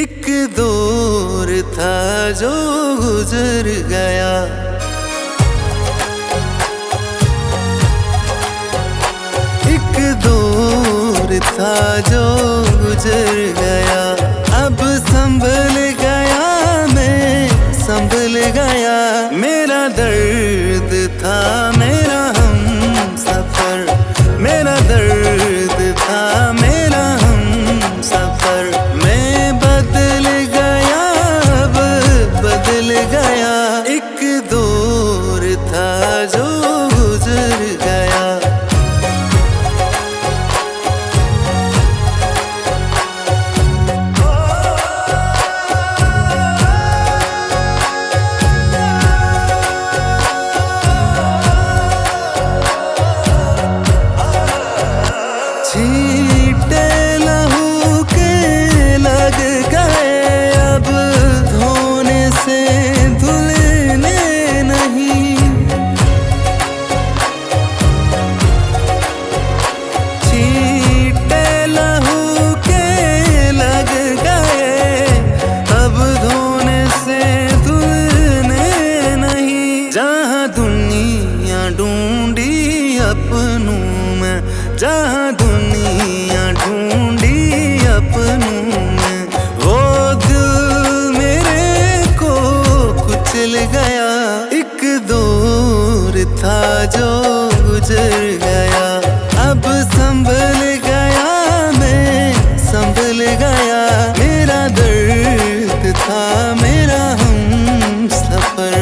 एक दौर था जो गुजर गया। एक दौर था जो गुजर गया। अब संभल गया मैं, संभल गया। मेरा दर्द था मेरा हम सफर, मेरा दर्द था मेरा हम सफर। मैं बदल गया, अब बदल गया। एक दौर था जो गुजर गया। छींटे लहू के लग गए, अब धोने से धुलने नहीं। छींटे लहू के लग गए, अब धोने से धुलने नहीं। जहाँ दुनिया ढूंढी अपनों में, जहाँ दुनिया ढूंढी अपनों में, वो दिल मेरे को कुचल गया। एक दौर था जो गुजर गया। अब संभल गया मैं, संभल गया। मेरा दर्द था मेरा हम सफर।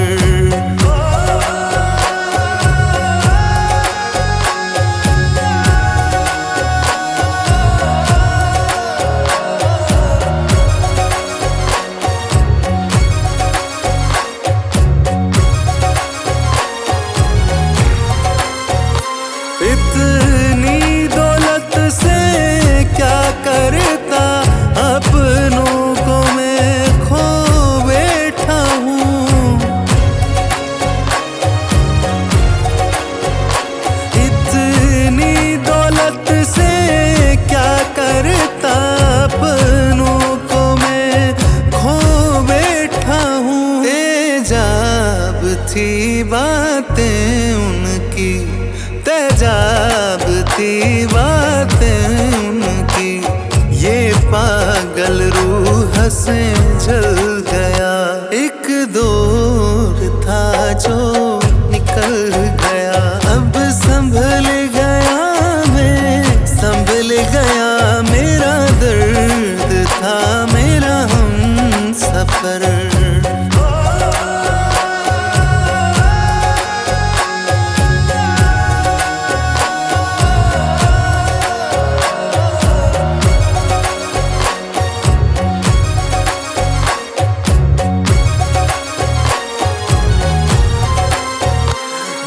इतनी दौलत से क्या करता, अपनों को मैं खो बैठा हूँ। इतनी दौलत से क्या करता, अपनों को मैं खो बैठा हूँ। तेजाब थी बातें उनकी, तेजाब थी बातें उनकी। ये पागल रूह से जल गया। एक दौर था जो निकल गया। अब संभल गया मैं, संभल गया। मेरा दर्द था मेरा हम सफर।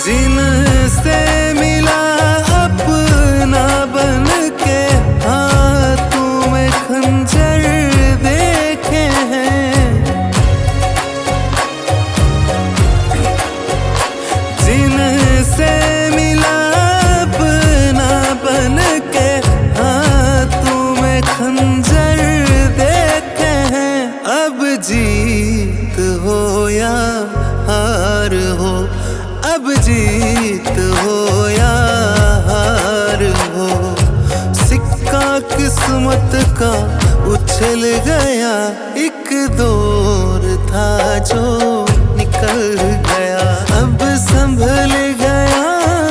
जिनसे मिला अपना बन के, हाथों में खंजर देखे हैं। जिनसे मिला अपना बन के, हाथों में खंजर देखे हैं। अब जीत हो या हार हो, अब जीत हो या हार हो, सिक्का किस्मत का उछल गया। एक दौर था जो निकल गया। अब संभल गया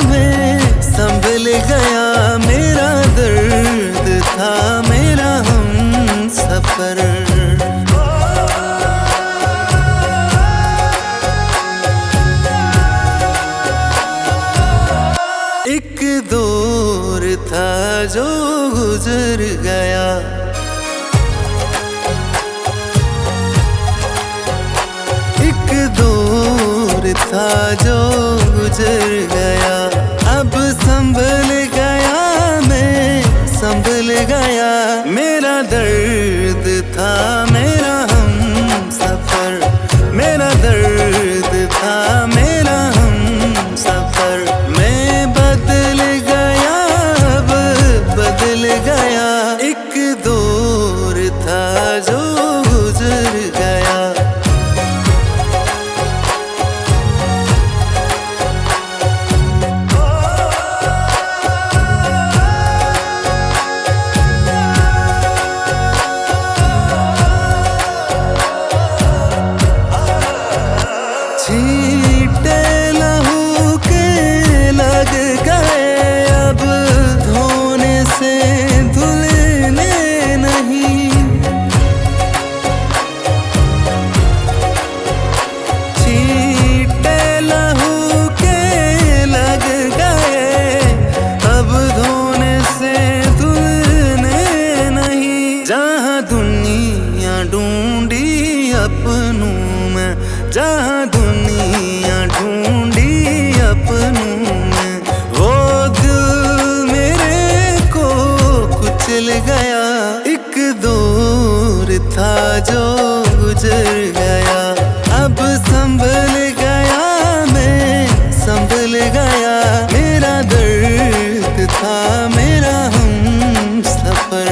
मैं, संभल गया। मेरा दर्द था मेरा हम सफर। एक दौर था जो गुजर गया। एक दौर था जो गुजर गया। अब संभल गया मैं, संभल गया। मेरा दर्द था मेरा हम सफर, मेरा दर्द था मेरा हम सफर। मैं बदल गया, अब बदल गया। एक दौर था जो अपनों में, जहाँ दुनिया ढूंढी अपनों में। वो दिल मेरे को कुचल गया, एक दौर था जो गुजर गया। अब संभल गया मैं, संभल गया। मेरा दर्द था मेरा हम सफर।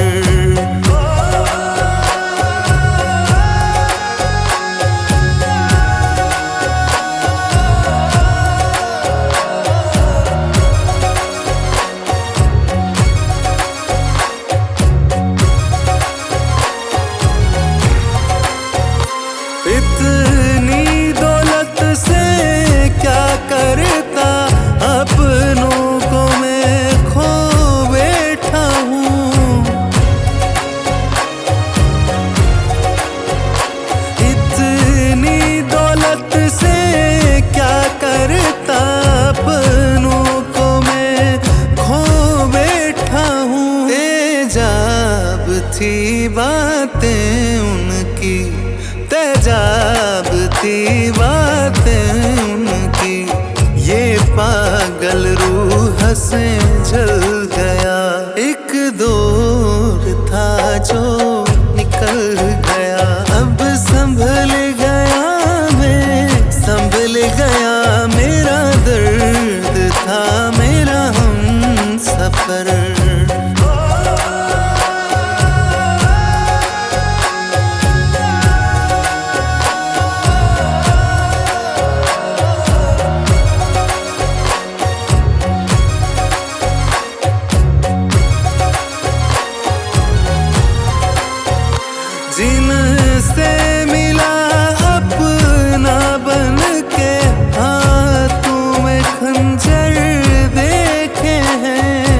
इतनी दौलत से क्या करता, अपनों को मैं खो बैठा हूँ। इतनी दौलत से क्या करता, अपनों को मैं खो बैठा हूँ। तेजाब थी बातें उनकी, तेजाब थी बातें उनकी। ये पागल रूह से जल गया, एक दौर था जो निकल गया। अब संभल गया मैं, संभल गया। मेरा दर्द था मेरा हम सफर। जिनसे मिला अपना बन के, हाथों में खंजर देखे हैं।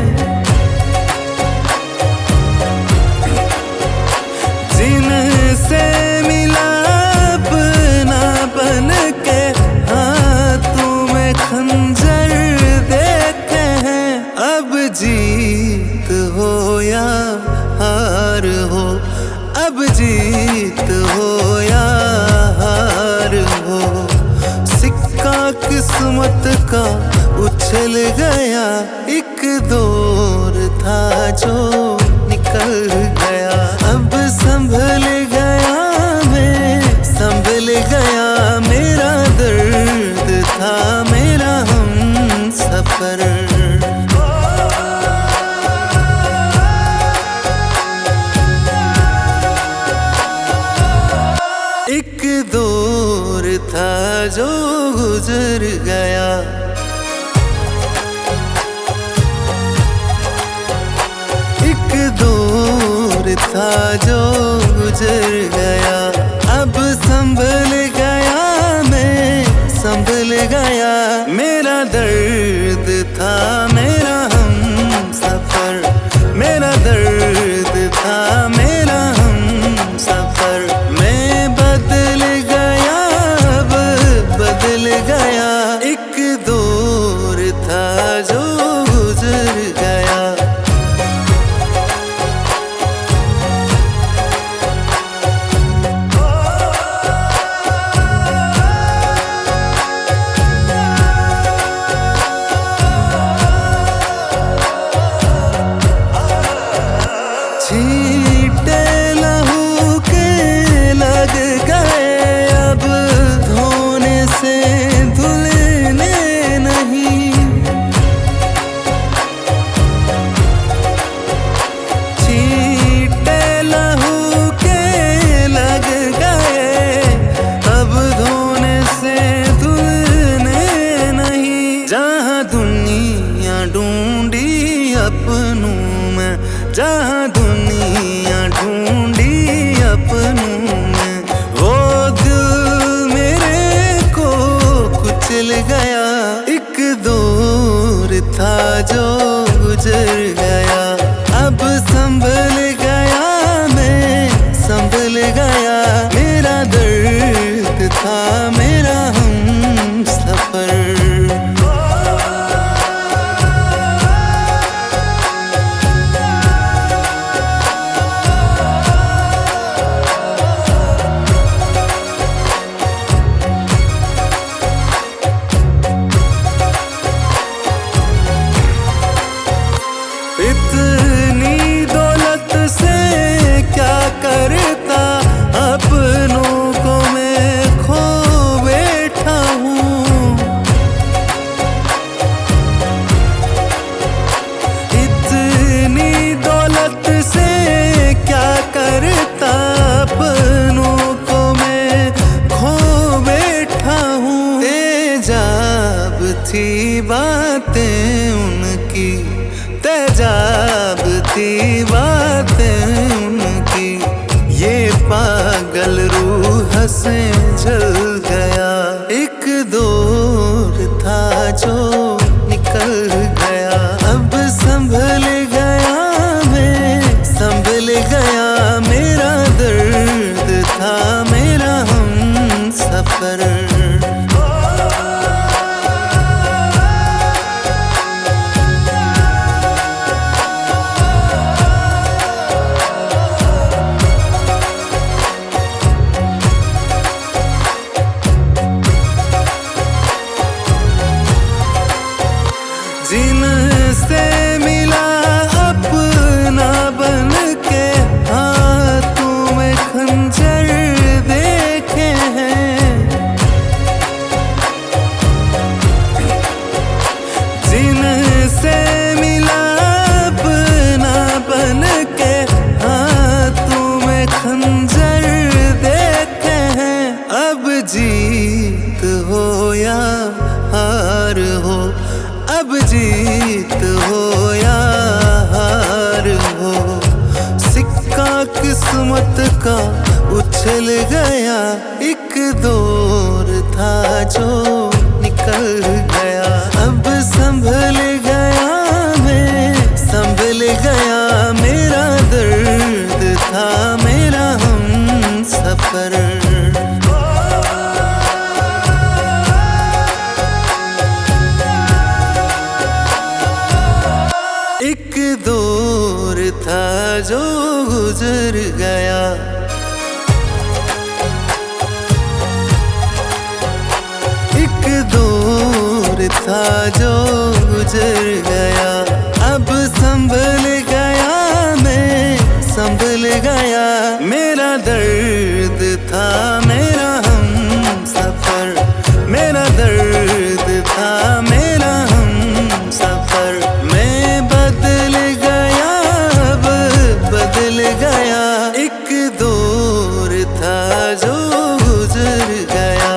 जिनसे मिला अपना बन के, हाथों में खंजर देखे हैं। अब जीत हो या हार हो, अब जीत हो या हार हो। सिक्का किस्मत का उछल गया, एक दौर था जो निकल गया। अब संभल गया मैं, संभल गया। मेरा दर्द था मेरा हम सफर। एक दौर था जो गुजर गया, एक दौर था जो गुजर गया। अब संभल गया मैं, संभल गया। मेरा दर्द था मेरा हम सफर। मेरा दर्द था मेरा हम सफर। मैं बदल गया, अब बदल गया। एक दौर था जो गुजर गया। छींटे लहू के लग गए, अब धोने से धुलने नहीं। छींटे लहू के लग गए, अब धोने से धुलने नहीं। जहाँ दुनिया ढूंढी अपनों में, जहाँ दुनिया ढूंढी अपनों में। वो दिल मेरे को कुचल गया, एक दौर था जो गुजर गया। अब संभल गया मैं, संभल गया। मेरा दर्द था मेरा हम सफर। थी बातें उनकी, तेजाब थी बातें उनकी। ये पागल रूह से जल गया, एक दौर था जो निकल गया। अब संभल गया मैं, संभल गया। मेरा दर्द था मेरा हमसफर। जिनसे मिला अपना बन के, हाथों में खंजर देखे हैं। जिनसे मिला अपना बन के, हाथों में खंजर देखे हैं। अब जीत हो या हार हो, अब जीत हो या हार हो, सिक्का किस्मत का उछल गया। एक दौर था जो निकल गया। अब संभल गया मैं, संभल गया। मेरा दर्द था मेरा हमसफर। एक दौर था जो गुजर गया, एक दौर था जो गुजर गया। अब संभल गया मैं, संभल गया। मेरा दर्द था मेरा हमसफर, मेरा दर्द था मेरा हमसफर। मैं बदल गया, अब बदल गया। एक दौर था जो गुजर गया।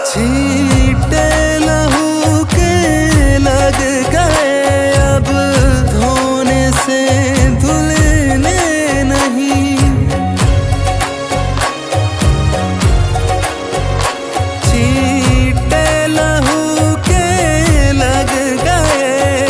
छींटे लहू के लग गए, अब धोने से धुलने नहीं। छींटे लहू के लग गए,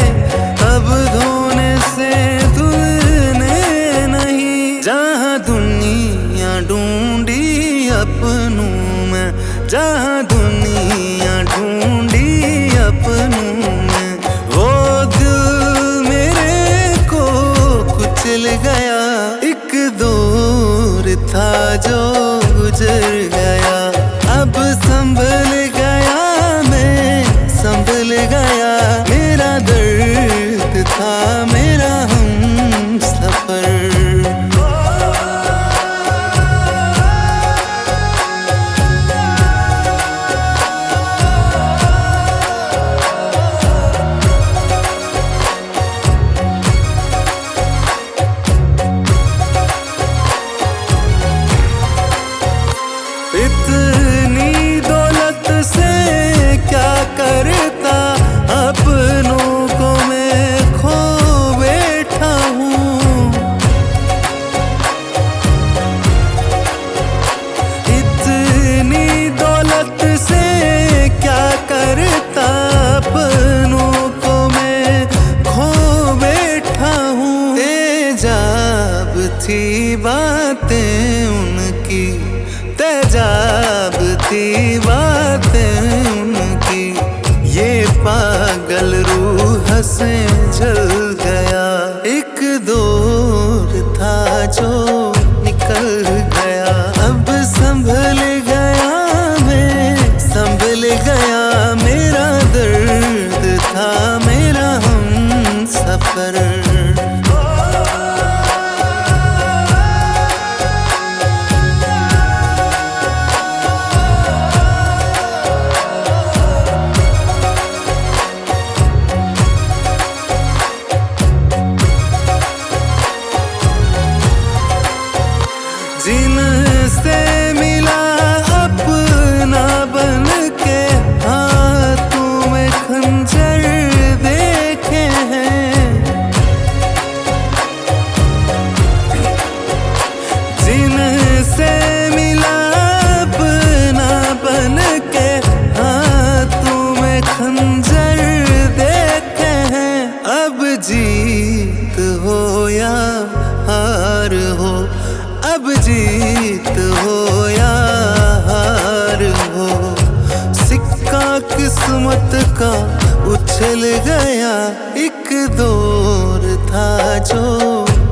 अब धोने से धुलने नहीं। जहाँ दुनिया ढूंढी अपनों में, जहाँ दुनिया ढूंढी अपनों में, वो दिल मेरे को कुचल गया। एक दौर था जो गुजर गया। अब संभल गया मैं, संभल गया। मेरा दर्द था मेरा हमसफर। इतनी दौलत से क्या करता, अपनों को मैं खो बैठा हूँ। इतनी दौलत से क्या करता, अपनों को मैं खो बैठा हूँ। तेजाब थी बातें उनकी, तेजाब थी बातें उनकी। ये पागल रूह से जल गया। एक दौर था जो निकल गया। अब संभल गया मैं, संभल गया। मेरा दर्द था मेरा हमसफर। जिनसे मिला अपना बन के, हाथों में खंजर देखे हैं। जिनसे मिला अपना बन के, हाथों में खंजर देखे हैं। अब जीत हो या हार हो, अब जीत हो या हार हो, सिक्का किस्मत का उछल गया। एक दौर था जो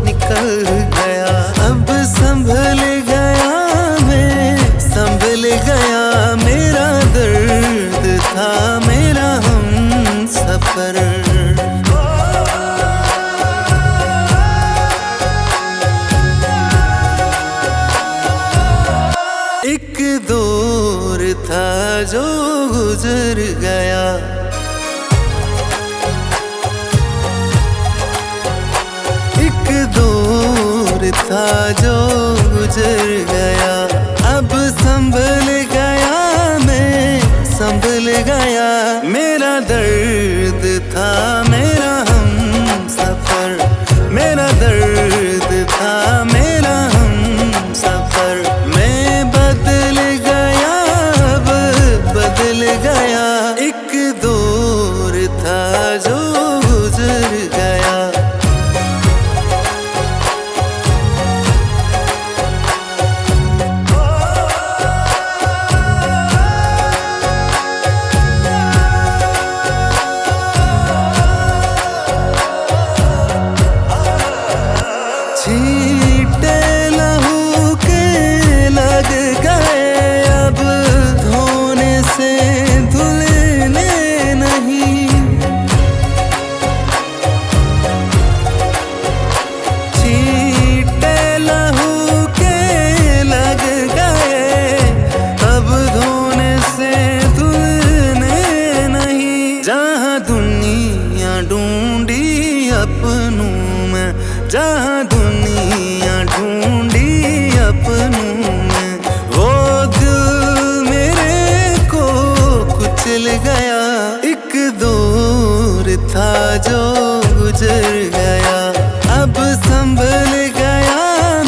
निकल गया, अब संभल गया मैं, संभल गया। मेरा दर्द था मेरा हम सफर। एक दौर था जो गुजर गया, एक दौर था जो गुजर गया। अब संभल गया मैं, संभल गया। मेरा दर्द था मेरा हम सफर, मेरा दर्द था मेरा हम सफर। बदल गया, एक दौर था जो गुजर गया। छींटे लहू के लग गए, अब धोने से धुलने नहीं। छींटे लहू के लग गए, अब धोने से धुलने नहीं। जहाँ दुनिया ढूंढी अपनों में, जहाँ दुनिया ढूंढी अपनों में, वो दिल मेरे को कुचल गया। एक दौर था जो गुजर गया, अब संभल गया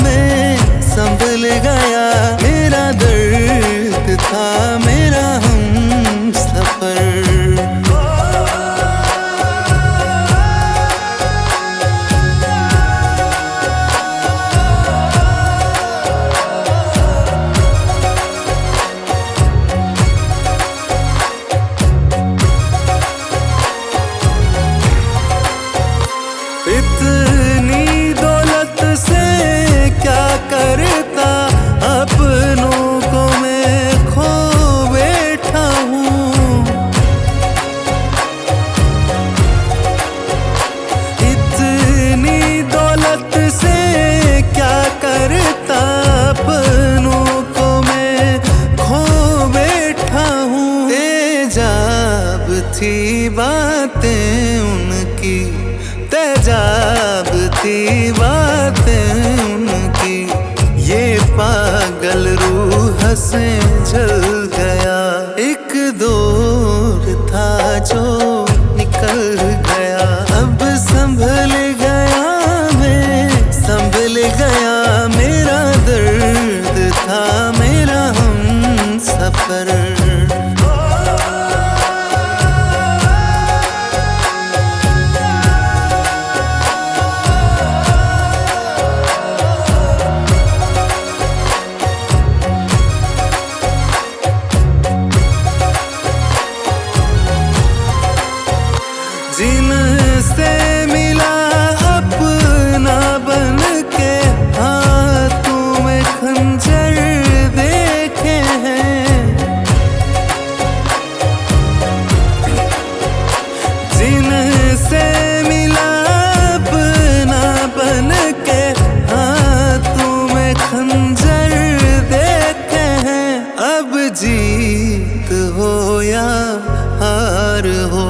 मैं, संभल गया। मेरा दर्द था मेरा हम सफर। इतनी दौलत से क्या करता, अपनों को मैं खो बैठा हूँ। इतनी दौलत से क्या करता, अपनों को मैं खो बैठा हूँ। तेजाब थी बातें उनकी, तेजाब थी बातें उनकी। ये पागल रूह से जल गया, एक दौर था जो निकल गया। अब संभल गया मैं, संभल गया। मेरा दर्द था मेरा हम सफर। जिनसे मिला अपना बन के, हाथों में खंजर देखे हैं। जिनसे मिला अपना बन के, हाथों में खंजर देखे हैं। अब जीत हो या हार हो,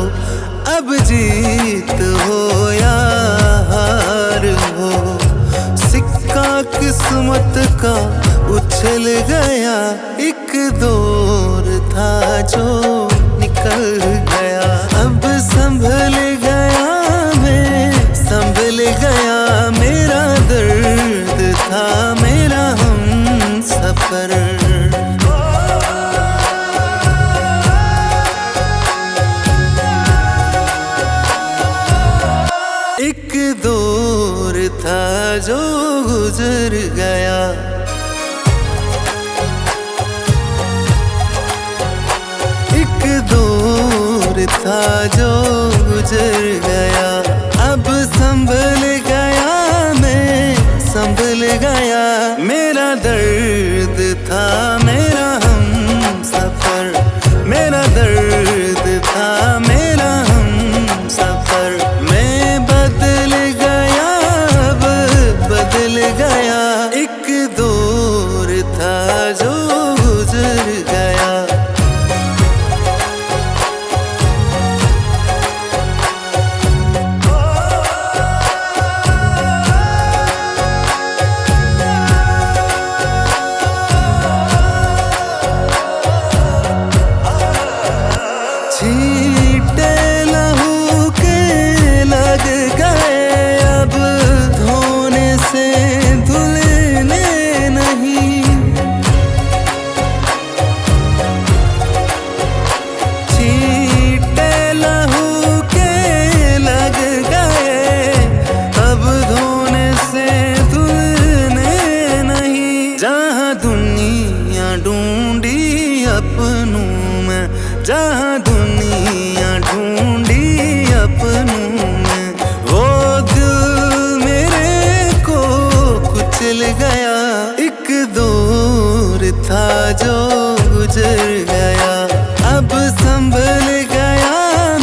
अब जीत हो या हार हो, सिक्का किस्मत का उछल गया, एक दौर था जो निकल गया। अब संभल गया मैं, संभल गया, मेरा दर्द था मेरा हम सफर। एक दौर था जो गुजर गया, एक दौर था जो गुजर गया। अब संभल गया मैं, संभल गया, मेरा दर्द था मेरा हम सफर। मेरा दर्द था मेरा हम सफर। मैं बदल गया, अब बदल गया, एक दौर था जो गुजर गया। छींटे लहू के लग गए, अब धोने से धुलने नहीं। छींटे लहू के लग गए, अब धोने से धुलने नहीं। जहाँ दुनिया ढूंढी अपनों में, जहाँ दुनिया ढूंढी अपनों में, वो दिल मेरे को कुचल गया। एक दौर था जो गुजर गया, अब संभल गया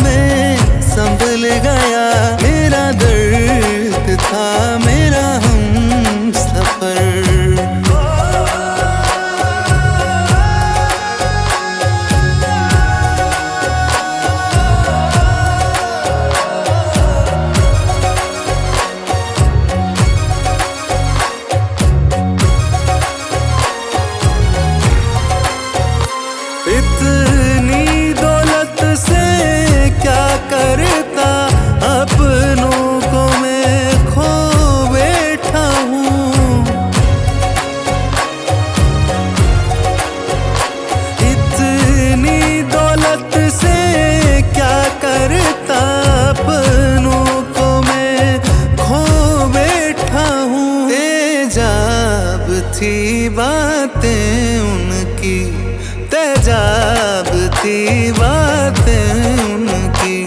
मैं, संभल गया, मेरा दर्द था मेरा हम सफर। इतनी दौलत से क्या करता, अपनों को मैं खो बैठा हूँ। इतनी दौलत से क्या करता, अपनों को मैं खो बैठा हूँ। तेजाब थी बातें उनकी, तेजाब थी बातें उनकी,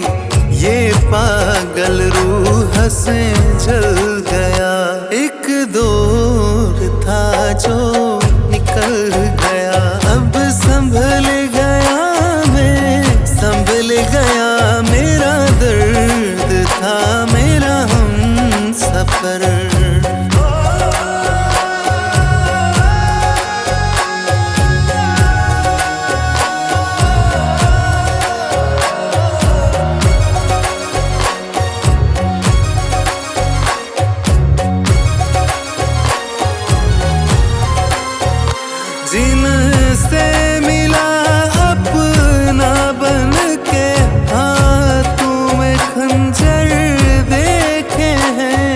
ये पागल रूह से जल गया। एक दौर था जो निकल गया, अब संभल गया मैं, संभल गया, मेरा दर्द था मेरा हम सफर। जिनसे मिला अपना बन के, हाथों में खंजर देखे हैं।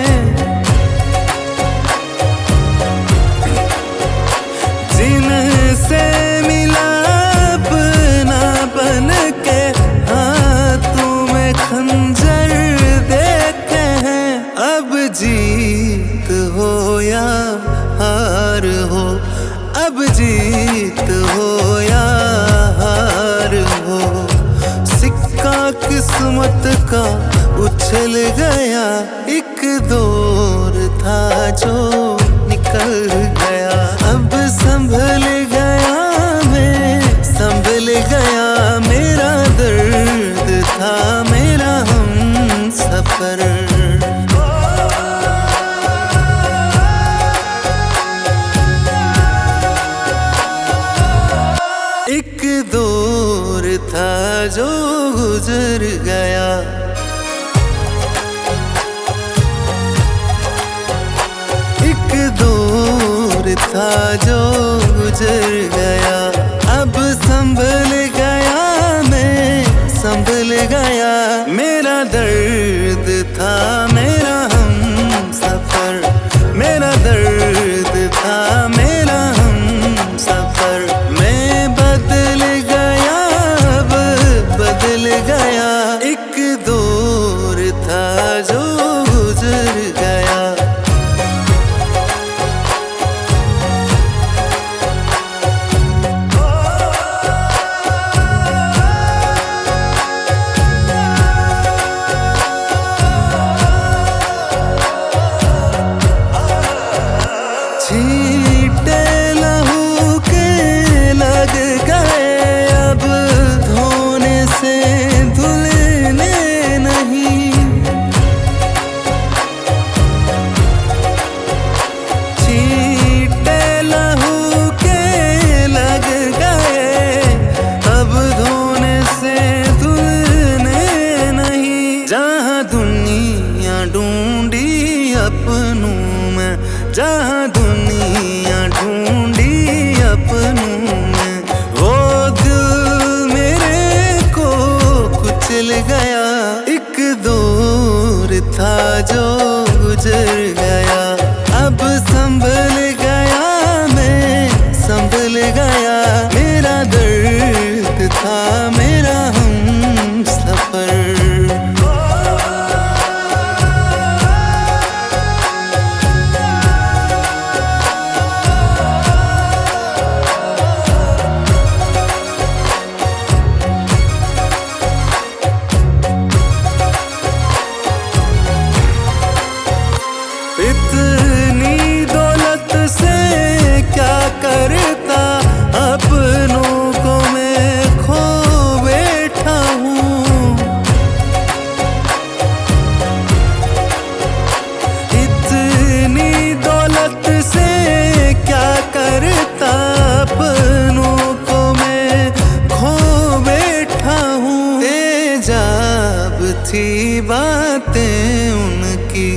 जिनसे मिला अपना बन के, हाथों में खंजर देखे हैं। अब जीत हो या हार हो, अब जीत हो या हार हो, सिक्का किस्मत का उछल गया। एक दौर था जो निकल गया, अब संभल गया मैं, संभल गया, मेरा दर्द था मेरा हम सफर। एक दौर था जो गुजर गया, एक दौर था था जो गुजर गया, अब संभल गया मैं, संभल गया। मेरा दर्द था मेरा हम सफर, मेरा दर्द था मेरा हम सफर। मैं बदल गया अब बदल गया, एक दौर था जो गुजर गया। छींटे लहू के लग गए, अब धोने से धुलने नहीं। छींटे लहू के लग गए, अब धोने से धुलने नहीं। जहाँ दुनिया ढूंढी अपनों में, जहाँ दुनिया ढूंढी अपनों में, वो दिल मेरे को कुचल गया। एक दौर था जो गुजर गया, अब संभल गया मैं, संभल गया। मेरा दर्द था मेरा हम सफर। इतनी दौलत से क्या करता, अपनों को मैं खो बैठा हूँ। इतनी दौलत से क्या करता, अपनों को मैं खो बैठा हूँ। तेजाब थी बातें उनकी,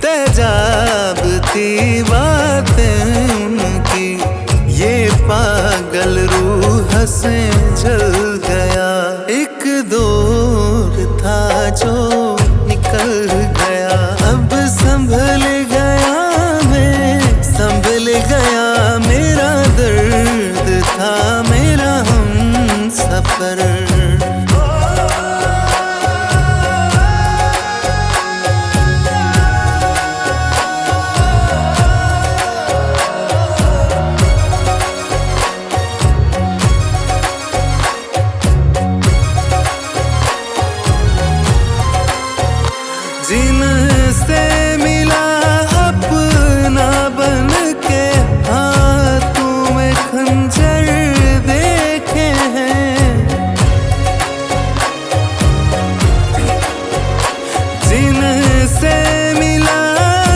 तेजाब थी बातें उनकी, ये पागल रूह से जल गया। एक दौर था जो निकल गया, अब संभल गया मैं, संभल गया। मेरा दर्द था मेरा हम सफर। जिनसे मिला अपना बन के, हाथों में खंजर देखे हैं। जिनसे मिला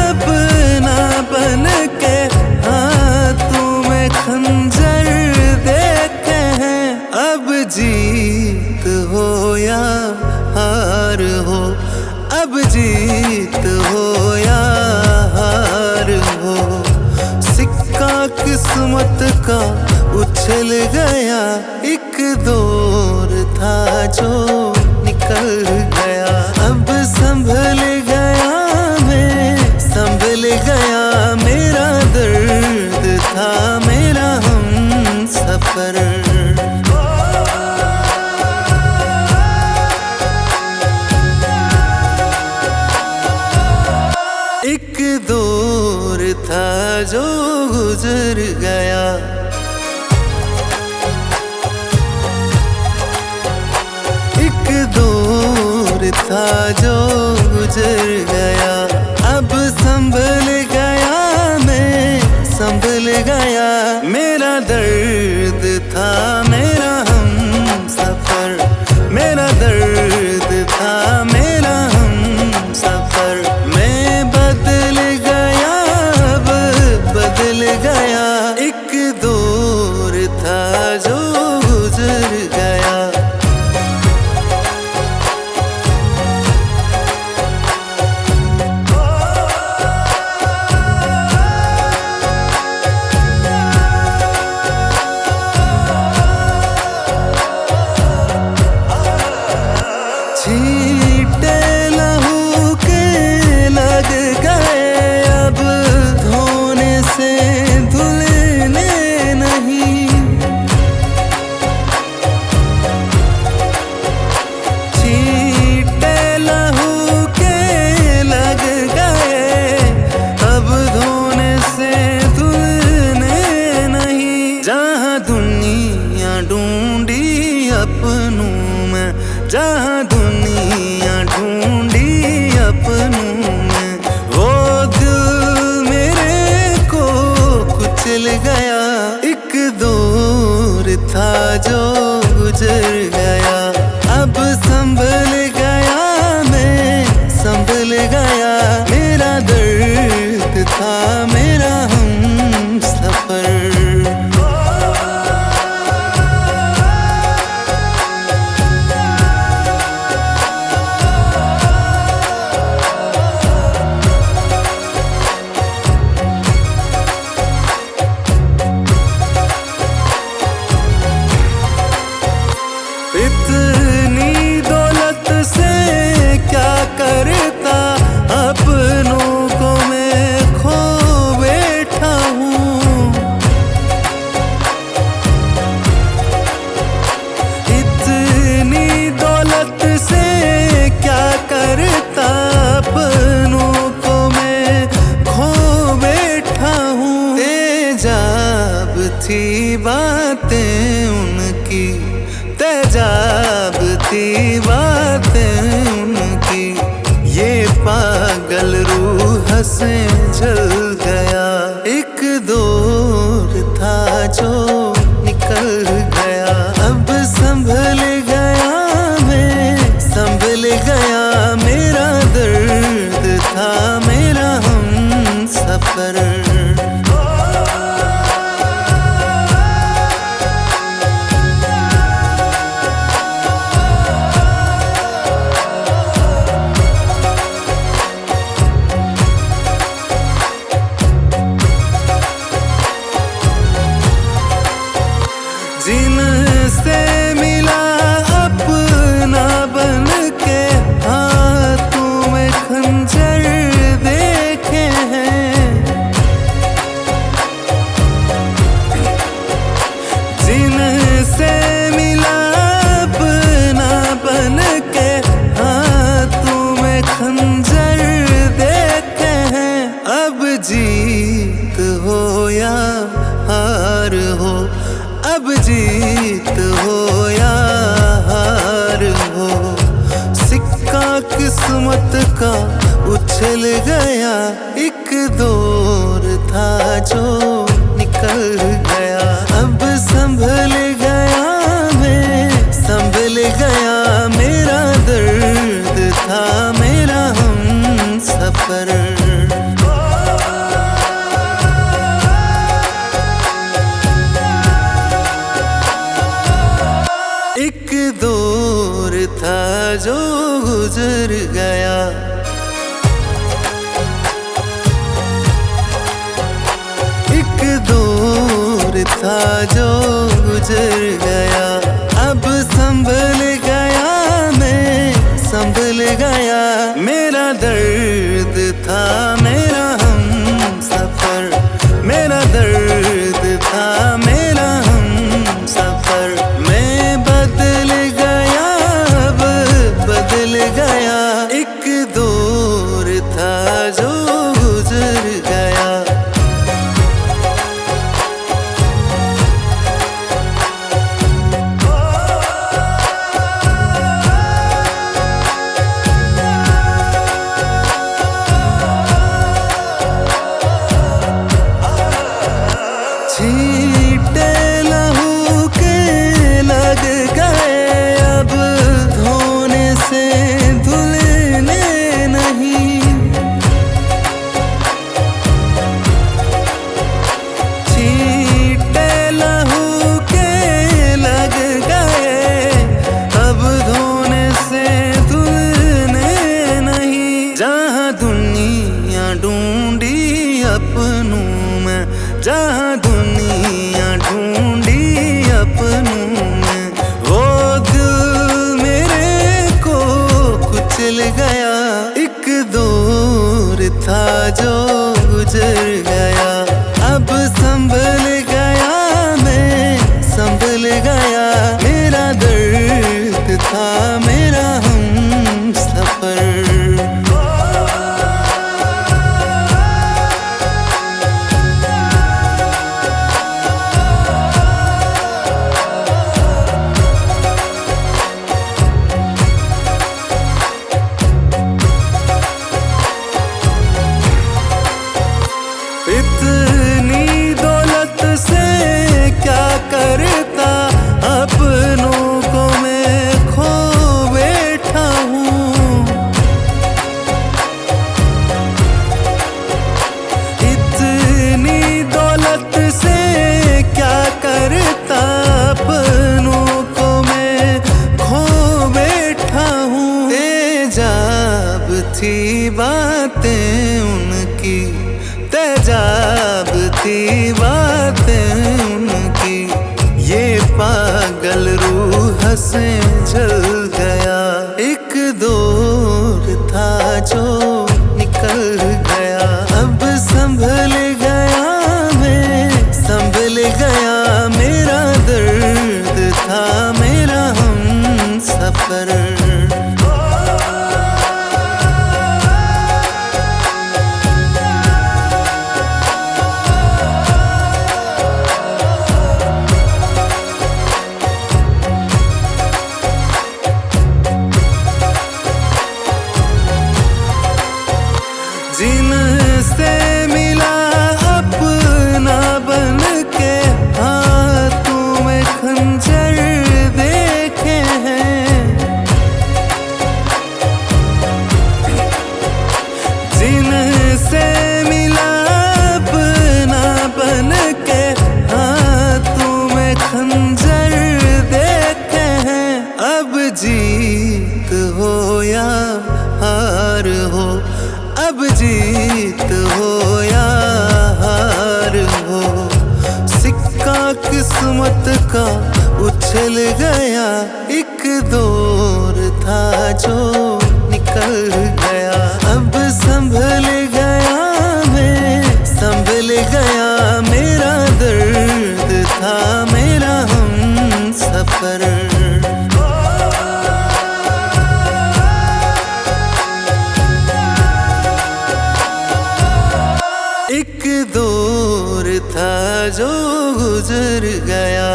अपना बन के, हाथों में खंजर देखे हैं। अब जीत हो या हार हो, अब जीत हो या हार हो, सिक्का किस्मत का उछल गया। एक दौर था जो निकल गया, अब संभल गया मैं, संभल गया। मेरा दर्द था मेरा हम सफर। एक दौर था जो गुजर गया, एक दौर था जो गुजर गया। अब संभल गया मैं, संभल गया। मेरा दर्द था मेरा हम सफर, मेरा दर्द था मेरा हम सफर। मैं बदल गया अब बदल गया, एक दौर था जो गुजर गया। अपनों में, जहाँ दुनिया ढूंढी अपनों में, वो दिल मेरे को कुचल गया। एक दौर था जो गुजर गया, अब संभल गया मैं, संभल गया। मेरा दर्द था मेरा हम सफर, इतनी दौलत से क्या करता, अपनों को मैं खो बैठा हूँ। इतनी दौलत से क्या करता, अपनों को मैं खो बैठा हूँ। तेजाब थी बातें उनकी, तेजाब थी बातें उनकी, ये पागल रूह से जल गया। एक दौर था जो निकल गया, अब संभल गया मैं, संभल गया। मेरा दर्द था मेरा हम सफर, जिनसे मिला अपना बन के, हाथों में खंजर देखे हैं। जिनसे मिला अपना बन के, हाथों में खंजर देखे हैं। अब जीत हो या हार हो, अब जीत हो या हार हो, सिक्का किस्मत का उछल गया। एक दौर था जो निकल गया, अब संभल गया मैं, संभल गया। मेरा दर्द था मेरा हम सफर, एक दौर था जो गुजर गया। एक दौर था जो गुजर गया, अब संभल गया मैं, संभल गया। मेरा दर्द था मेरा हम सफर, मेरा दर्द था मेरा हम सफर। मैं बदल गया, अब बदल गया। एक दौर था जो गुजर गया। बातें उनकी, तेजाब थी बातें उनकी। ये पागल रूह से जल गया, एक दौर था जो निकल गया। अब संभल गया मैं, संभल गया। मेरा दर्द था मेरा हम सफर। जिनसे मिला अपना बन के, हाथों में खंजर देखे हैं। जिनसे मिला अपना बन के, हाथों में खंजर देखे हैं। अब जीत हो या हार हो, अब जीत हो या हार हो, सिक्का किस्मत का उछल गया। एक दौर था जो निकल गया। अब संभल गया मैं, संभल गया। मेरा दर्द था मेरा हम सफर। एक दौर था जो गुजर गया,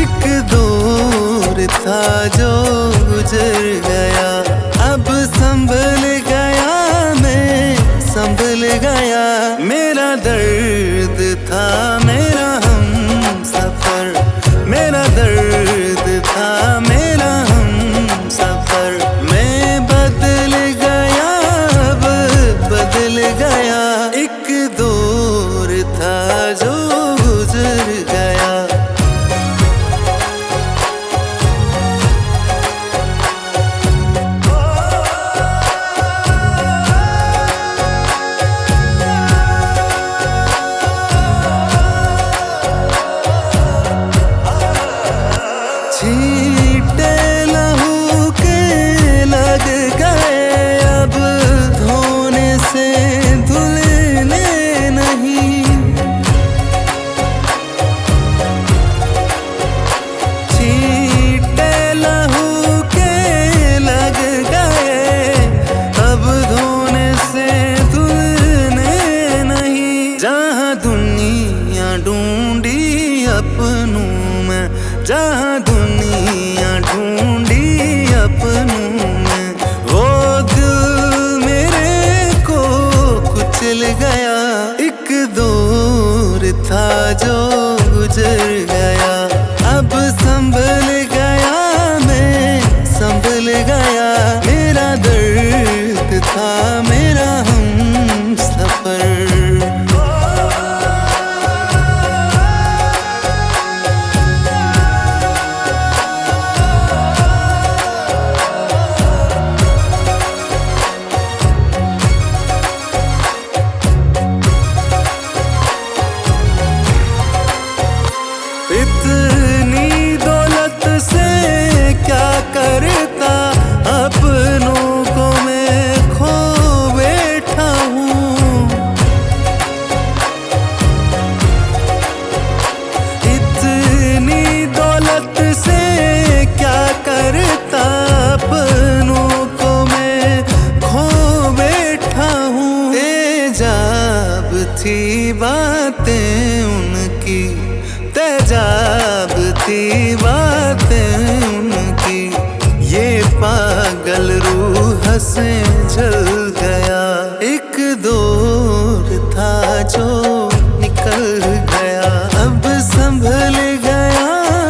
एक दौर था जो गुजर गया। अब संभल गया मैं, संभल गया। मेरा दर्द था मेरा हम सफर। मेरा दर्द था मेरा हम सफर। बदल गया, एक दौर था जो गुजर गया। छींटे लहू के लग गए, अब धोने से धुलने नहीं। छींटे लहू के लग गए, अब धोने से धुलने नहीं। जहाँ दुनिया ढूंढी अपनों में, जहाँ दुनिया ढूंढी अपनों में, वो दिल मेरे को कुचल गया। एक दौर था जो गुजर गया। अब संभल गया मैं, संभल गया। मेरा दर्द था मेरा हम सफर। इतनी दौलत से क्या करता, अपनों को मैं खो बैठा हूँ। इतनी दौलत से क्या करता, अपनों को मैं खो बैठा हूँ। तेजाब थी बातें उनकी, तेजाब थी बातें उनकी। ये पागल रूह से जल गया, एक दौर था जो निकल गया। अब संभल गया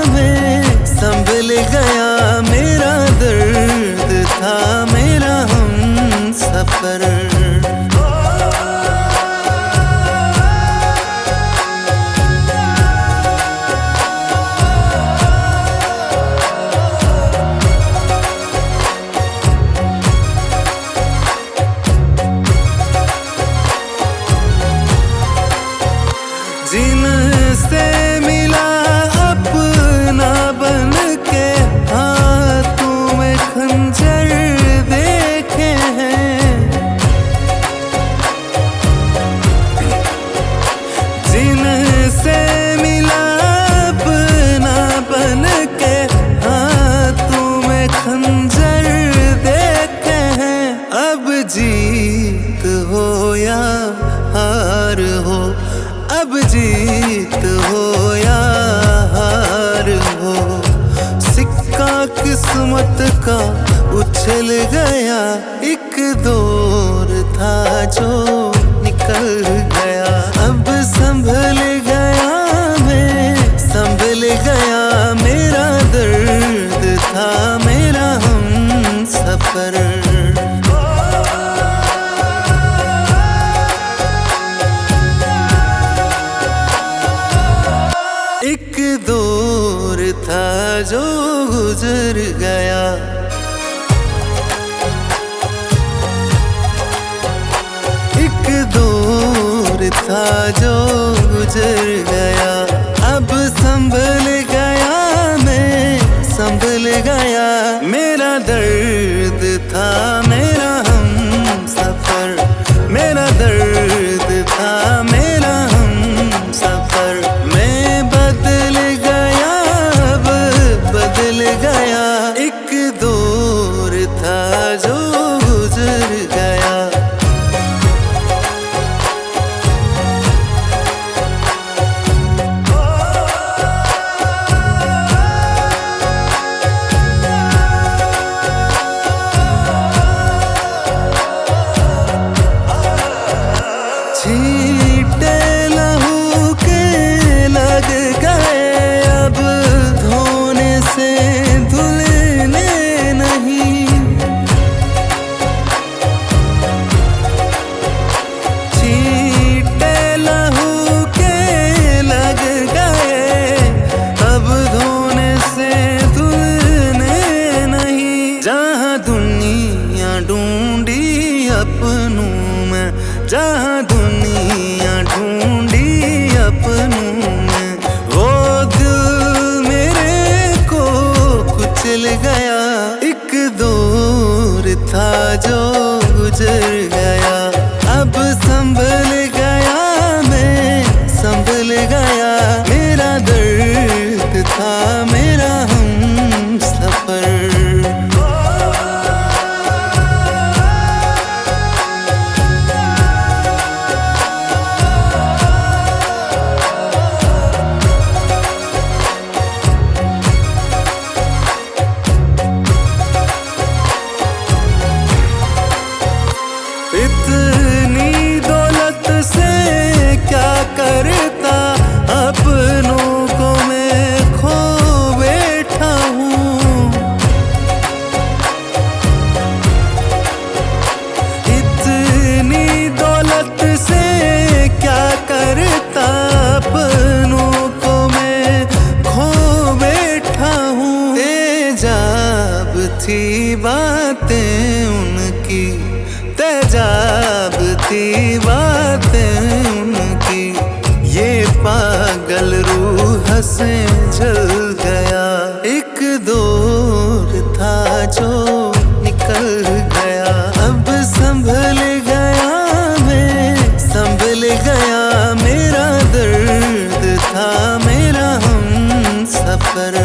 मैं, संभल गया। मेरा दर्द था मेरा हम सफर। या हार हो, अब जीत हो या हार हो, सिक्का किस्मत का उछल गया। एक दौर था जो निकल गया, अब संभल गया मैं, संभल गया। मेरा दर्द था मेरा हम सफर, एक दौर था जो गुजर गया। एक दौर था जो गुजर गया, अब संभल गया मैं, संभल गया। मेरा दर्द था मेरा हम सफर, मेरा दर्द था मेरा हम सफर। मैं बदल गया, अब बदल गया। एक दौर था जो गुजर गया। छींटे लहू के लग गए, अब धोने से धुलने नहीं। छींटे लहू के लग गए, अब धोने से धुलने नहीं। जहाँ दुनिया ढूंढी अपनों में, जहाँ दुनिया ढूंढी अपनों में, वो दिल मेरे को कुचल गया। एक दौर था जो गुजर गया, अब संभल गया मैं, संभल गया। मेरा दर्द था मेरा हम सफर, इतनी दौलत से क्या करता, अपनों को मैं खो बैठा हूँ। इतनी दौलत से क्या करता, अपनों को मैं खो बैठा हूँ। तेजाब थी बातें उनकी, तेजाब थी बातें उनकी। ये पागल रूह से जल गया, एक दौर था जो निकल गया। अब संभल गया मैं, संभल गया। मेरा दर्द था मेरा हम सफर,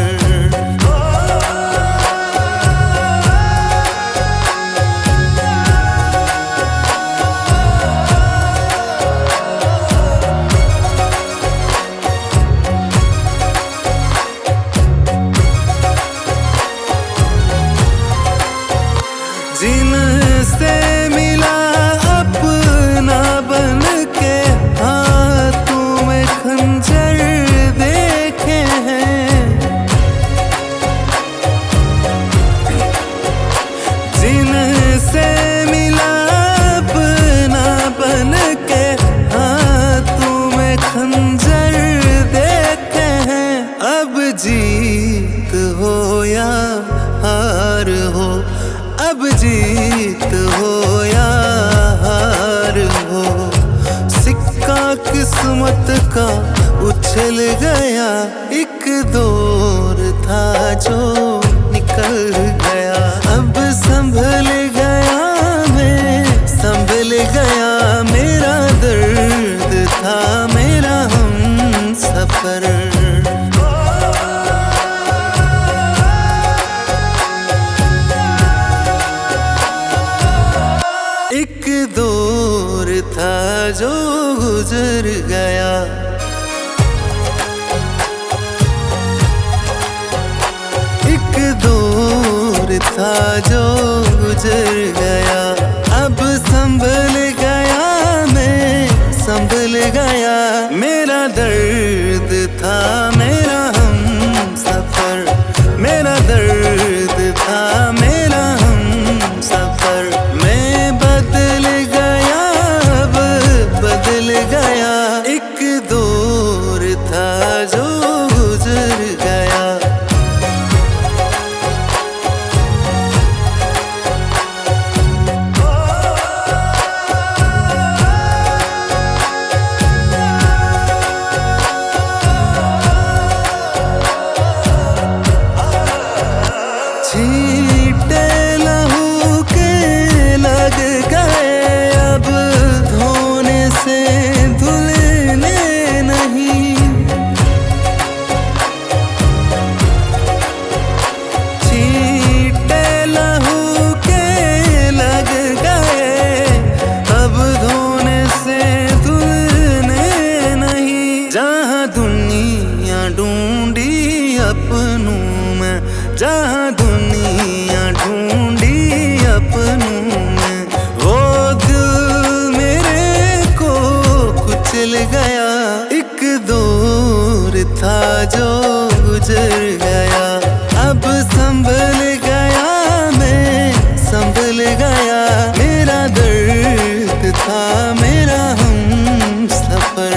जिनसे मिला अपना बन के, हाथों में खंजर देखे हैं। जिनसे मिला अपना बन के, हाथों में खंजर देखे हैं। अब जीत हो या हार हो, अब जीत हो या हार हो, सिक्का किस्मत का उछल गया। एक दौर था जो निकल गया, अब संभल गया मैं, संभल गया। मेरा दर्द था मेरा हम सफर, एक दौर था था जो गुजर गया। एक दौर था जो गुजर गया, अब संभल गया मैं, संभल गया। मेरा दर्द था मेरा हम सफर, मेरा दर्द था मेरा हम सफर। मैं बदल गया अब बदल गया, एक दौर था जो गुजर गया। छींटे लहू के लग गए, अब धोने से धुलने नहीं। छींटे लहू के लग गए, अब धोने से धुलने नहीं। जहाँ दुनिया ढूंढी अपनों में, जहाँ दुनिया ढूंढी अपनों में, वो दिल मेरे को कुचल गया। एक दौर था जो गुजर गया, अब संभल गया मैं, संभल गया। मेरा दर्द था मेरा हम सफर।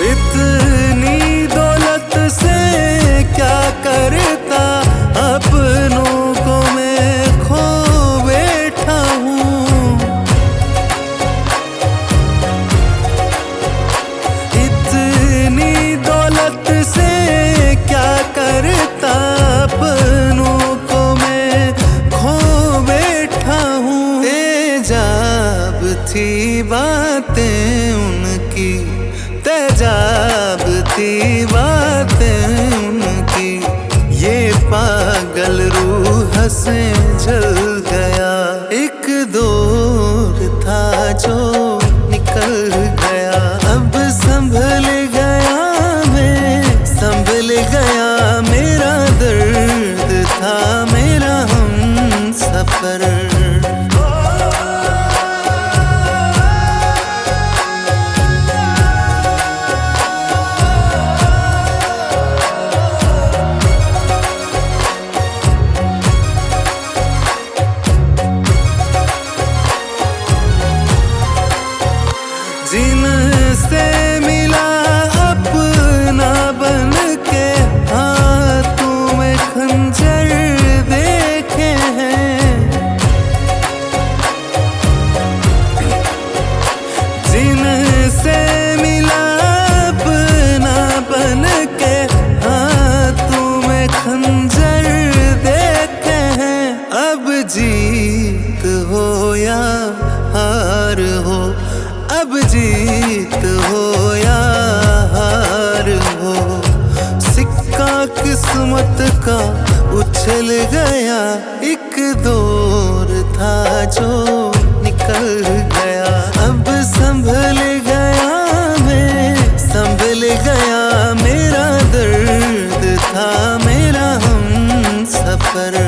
इतनी दौलत से क्या करता, अपनों को मैं खो बैठा हूँ। इतनी दौलत से क्या करता, अपनों को मैं खो बैठा हूँ। तेजाब थी बातें उनकी, तेजाब थी बातें उनकी। ये पागल रूह से जल गया, एक दौर था जो निकल गया। अब संभल गया मैं, संभल गया। मेरा दर्द था मेरा हम सफर। जिनसे मिला अपना बन के, हाथों में खंजर देखे हैं। जिनसे मिला अपना बन के, हाथों में खंजर देखे हैं। अब जीत हो या हार हो, अब जीत हो या हार हो, सिक्का किस्मत का उछल गया। एक दौर था जो निकल गया, अब संभल गया मैं, संभल गया। मेरा दर्द था मेरा हम सफर।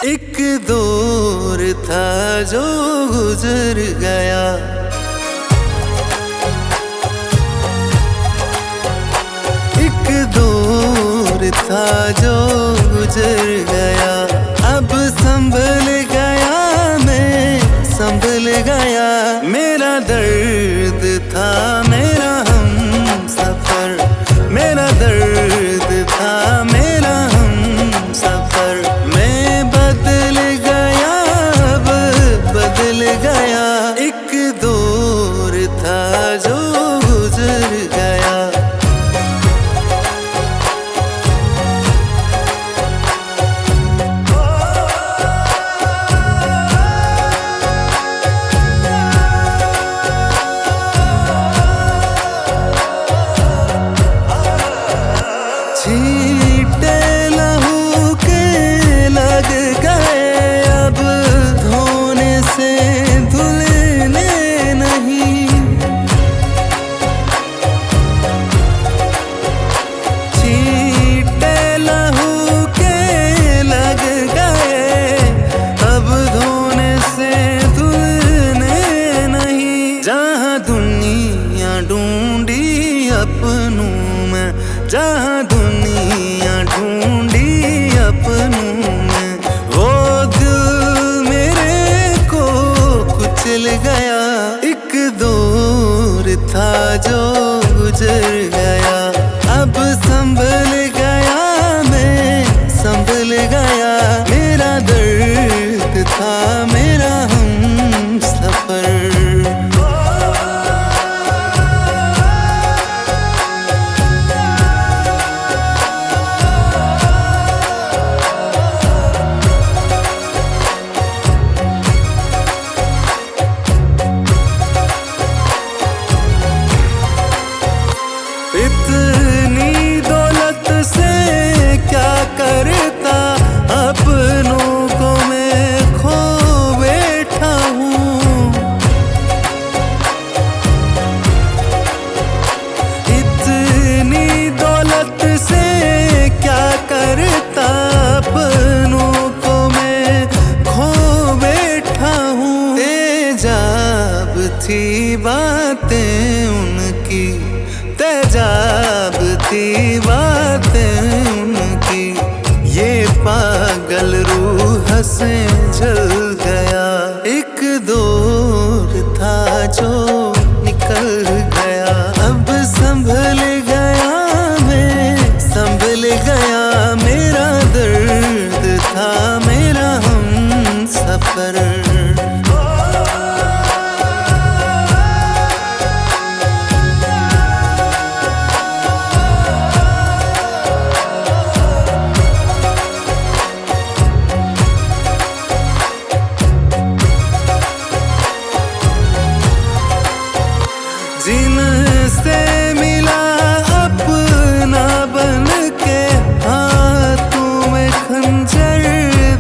एक दौर था जो गुजर गया। एक दौर था जो गुजर गया, अब संभल गया मैं, संभल गया। मेरा दर्द था मेरा हम सफर, मेरा दर्द था मेरा हम सफर। मैं बदल गया अब बदल गया, एक दौर था जो गुजर गया। जहाँ दुनिया ढूंढी अपनों में, वो दिल मेरे को कुचल गया। एक दौर था जो गुजर गया, अब संभल गया मैं, संभल गया। मेरा दर्द था मेरा हम सफर। इतनी दौलत से क्या करता, अपनों को मैं खो बैठा हूँ। इतनी दौलत से क्या करता, अपनों को मैं खो बैठा हूँ। तेजाब थी बातें उनकी, तेजाब थी बातें उनकी, ये पागल रूह से जल गया। एक दौर था जो निकल गया, अब संभल गया मैं, संभल गया। मेरा दर्द था मेरा हम सफर। जिनसे मिला अपना बन के, हाथों में खंजर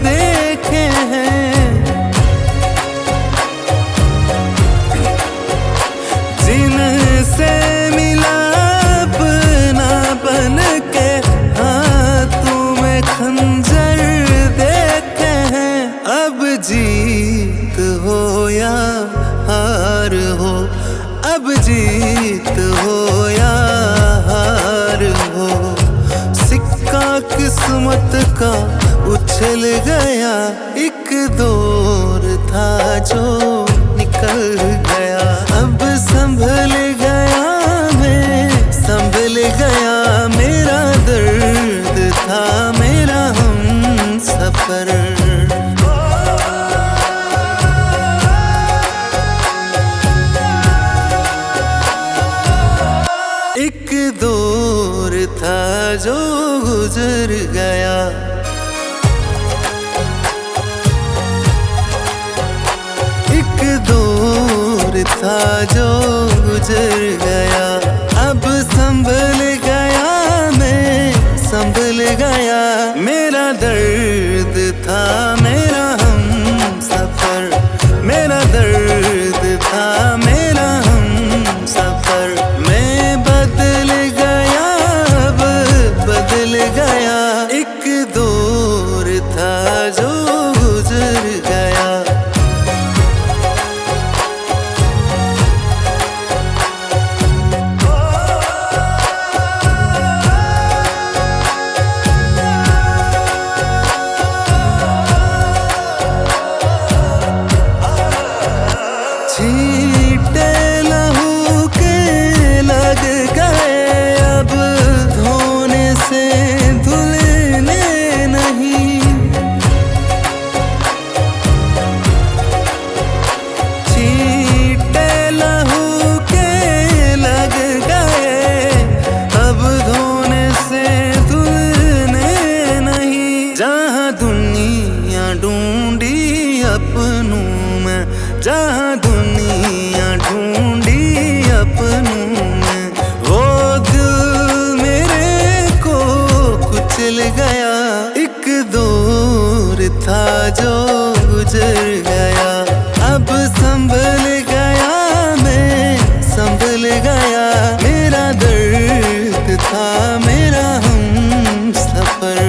देखे हैं। जिनसे मिला अपना बन के, हाथों में खंजर देखे हैं। अब जीत हो या हार हो, अब जीत हो या हार हो, सिक्का किस्मत का उछल गया। एक दौर था जो निकल गया, अब संभल गया मैं, संभल गया। मेरा दर्द था मेरा हम सफर। एक दौर था जो गुजर गया, एक दौर था जो गुजर गया। अब संभल गया मैं, संभल गया। मेरा दर्द था मेरा हम सफर, मेरा दर्द था मेरा हम सफर। मैं बदल गया, अब बदल गया। एक दौर था जो गुजर गया। छींटे लहू के लग गए, अब धोने से धुलने नहीं। छींटे लहू के लग गए, अब धोने से धुलने नहीं। जहाँ दुनिया ढूंढी अपनों में, जहाँ दुनिया ढूंढी अपनों में, वो दिल मेरे को कुचल गया। एक दौर था जो गुजर गया, अब संभल गया मैं, संभल गया। मेरा दर्द था मेरा हम सफर।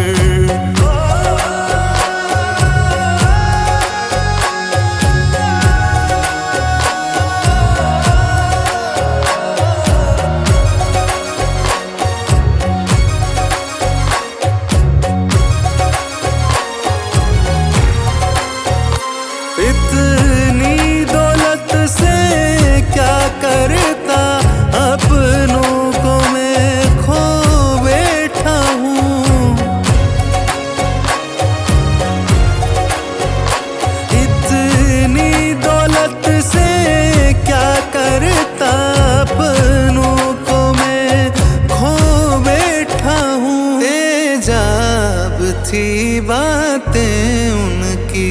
थी बातें उनकी,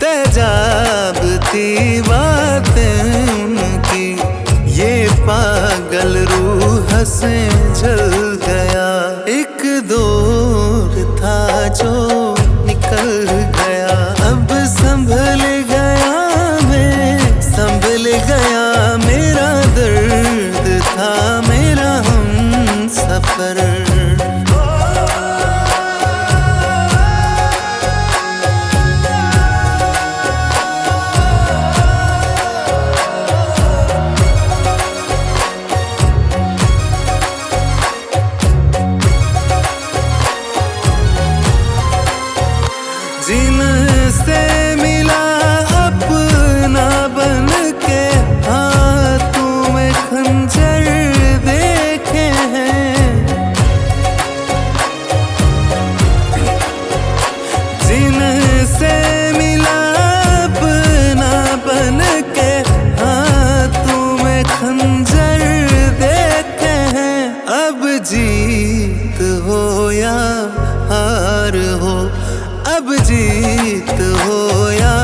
तेजाब थी बातें उनकी। ये पागल रूह से जल गया, एक दौर था जो निकल गया। अब संभल गया मैं, संभल गया। मेरा दर्द था मेरा हमसफर। जिनसे मिला अपना बन के, हाथों में खंजर देखे हैं। जिनसे मिला अपना बन के, हाथों में खंजर देखे हैं। अब जीत हो या हार हो, अब जीत हो या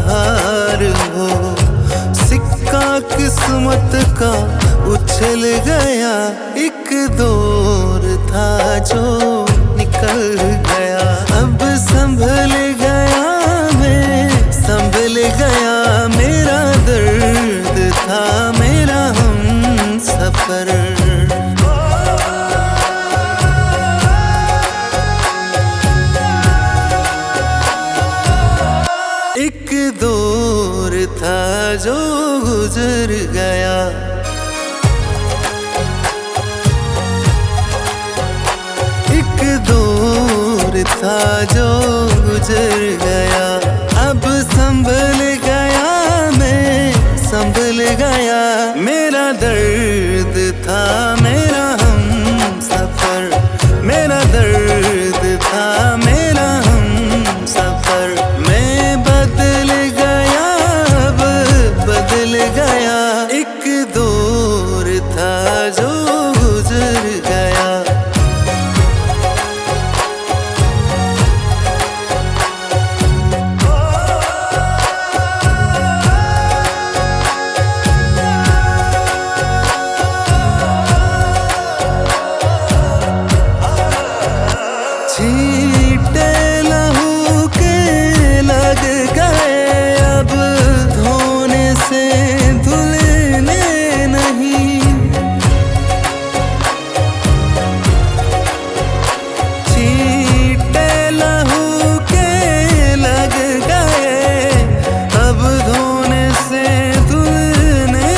हार हो, सिक्का किस्मत का उछल गया। एक दौर था जो निकल गया। अब संभल गया मैं, संभल गया। मेरा दर्द था मेरा हमसफर। एक दौर था जो गुजर गया, एक दौर था जो गुजर गया। अब संभल गया मैं, संभल गया। मेरा दर्द था मेरा हमसफर, मेरा दर्द था मेरा हमसफर। बदल गया, एक दौर था जो गुजर गया। छींटे लहू के लग गए, अब धोने से धुलने नहीं। छींटे लहू के लग गए, अब धोने से धुलने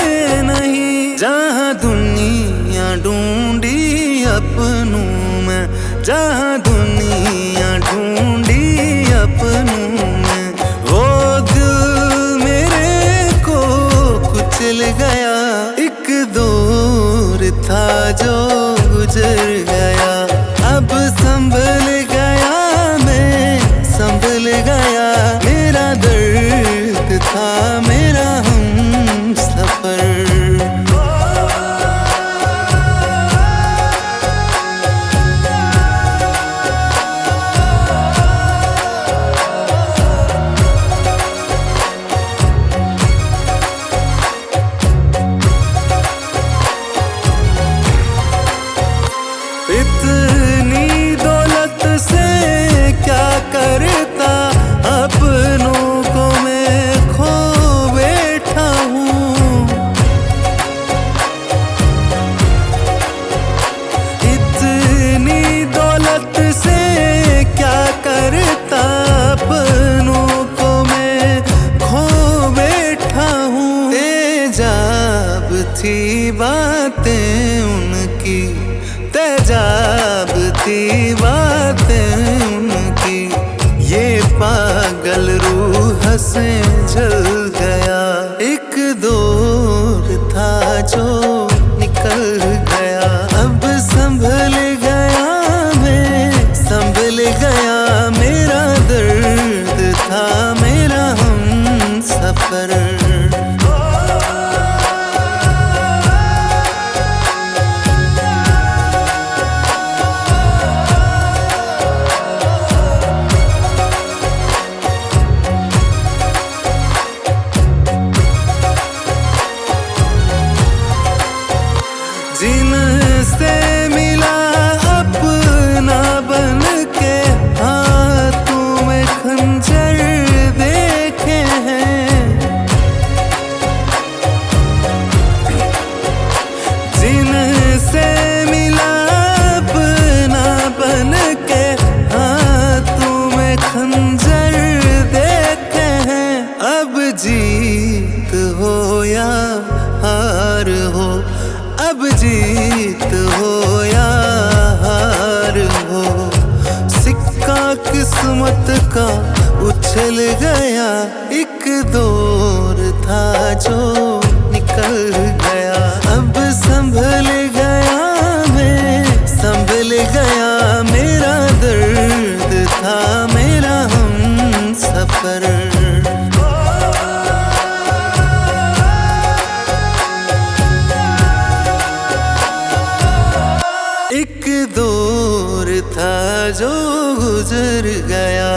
नहीं। जहाँ दुनिया ढूंढी अपनों में, जहाँ दुनिया ढूंढी अपनों में, वो दिल मेरे को कुचल गया। एक दौर था जो गुजर गया। अब संभल गया मैं, संभल गया। मेरा दर्द था मेरा हमसफर। इतनी दौलत से क्या करता, अपनों को मैं खो बैठा हूँ। इतनी दौलत से क्या करता, अपनों को मैं खो बैठा हूँ। तेजाब थी बातें उनकी, तेजाब थी बातें उनकी। ये पागल रूह से जल गया, एक दौर था जो निकल गया। अब संभल गया मैं, संभल गया। मेरा दर्द था मेरा हमसफर। किस्मत का उछल गया, एक दौर था जो निकल गया। अब संभल गया मैं, संभल गया, मेरा दर्द था मेरा हम सफर। एक दौर था जो गुजर गया,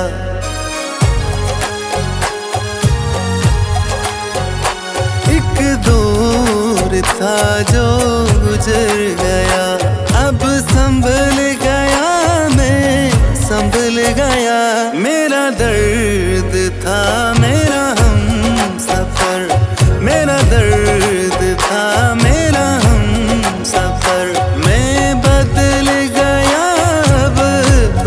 एक दौर था जो गुजर गया। अब संभल गया मैं, संभल गया, मेरा दर्द था मेरा हम सफर। मेरा दर्द था मेरा हम सफर। मैं बदल गया, अब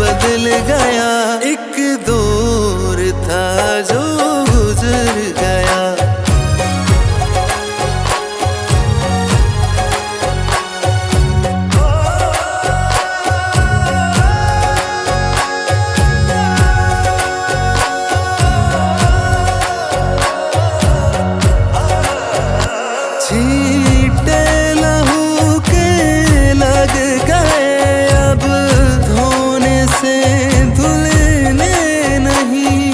बदल गया, एक दौर था जो गुजर गया। छींटे लहू के लग गए, अब धोने से धुलने नहीं।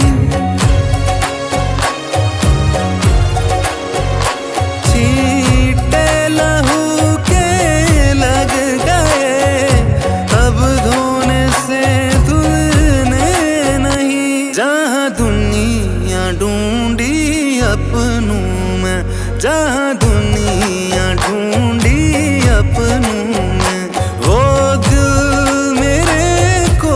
छींटे लहू के लग गए, अब धोने से धुलने नहीं। जहाँ दुनिया ढूंढी अपनों में, जहाँ दुनिया ढूंढी अपनों में, वो दिल मेरे को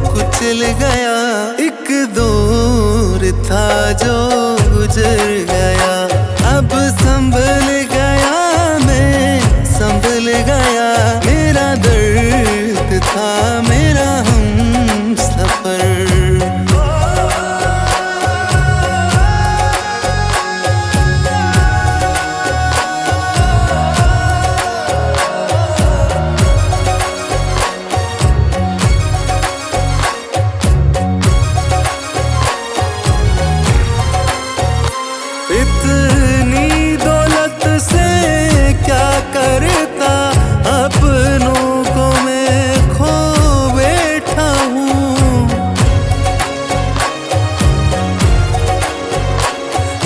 कुचल गया। एक दौर था जो गुजर गया, अब संभल गया मैं, संभल गया, मेरा दर्द था मेरा हम सफर। इतनी दौलत से क्या करता, अपनों को मैं खो बैठा हूँ।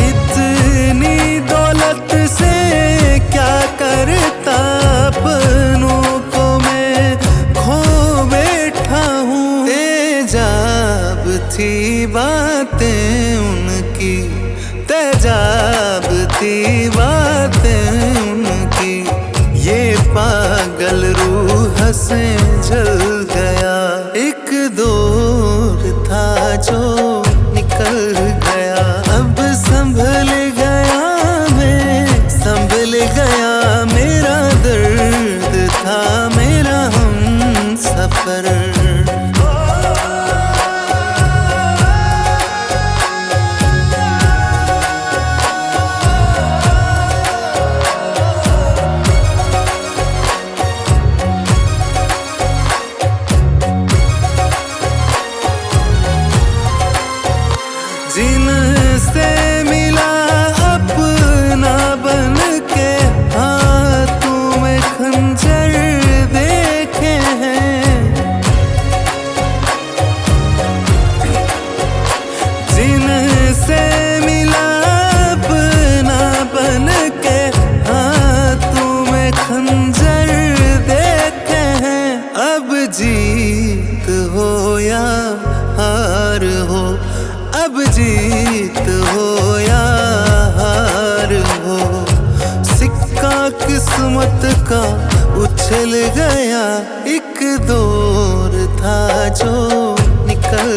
इतनी दौलत से क्या करता, अपनों को मैं खो बैठा हूँ। तेजाब थी बातें उनकी, तेजाब थी बातें उनकी, ये पागल रूह से जल गया। एक दौर था जो निकल गया, अब संभल गया मैं, संभल गया, मेरा दर्द था मेरा हम सफर। जिनसे मिला अपना बन के, हाथों में खंजर देखे हैं। जिनसे मिला अपना बन के, हाथों में खंजर देखे हैं। अब जीत हो या हार हो, अब जीत हो या हार हो, सिक्का किस्मत का उछल गया। एक दौर था जो निकल